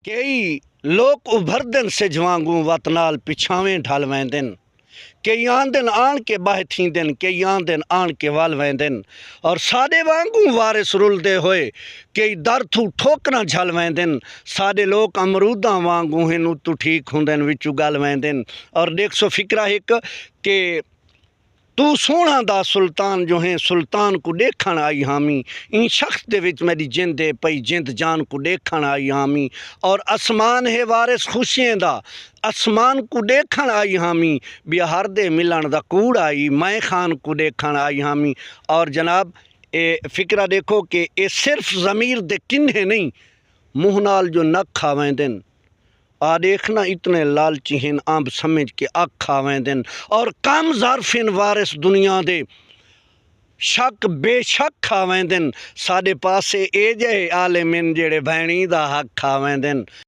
कई लोग उभरदन सिज वांगू वत नाल पिछावें ढल वेंदन। कई आंदन आन के बाह थींदन, कई आंदन आन के वल वेंदन। और साडे वांगू वारिस रुलदे होए कई दर थू ठोकरां झल वेंदन। साडे लोग अमरूदां वांगू हिन उतू ठीक हुंदन विचू गल वेंदन। और देख सो फिक्रा एक के तू सोना दा सुल्तान जो है सुल्तान को देखण आई हामी। इन शख्स दे विच मेरी जिंद है पई जिंद जान को देखण आई हामी। और आसमान है वारिस खुशियां दा आसमान को देखण आई हामी। बिहार दे मिलन दा कूड़ आई मैं खान को देखण आई हामी। और जनाब ए फिक्रा देखो कि ये सिर्फ ज़मीर दे किन्हे नहीं मुँह नाल जो नक खावेंदन आ देखना इतने लालची हैं अंब समझ के अख खावेंदन। और कम ज़ारफिन वारिस दुनिया दे शक बेशक खावेंदन। साडे पासे ए जे आलिमिन जेड़े भैणी दा हक खावेंदन।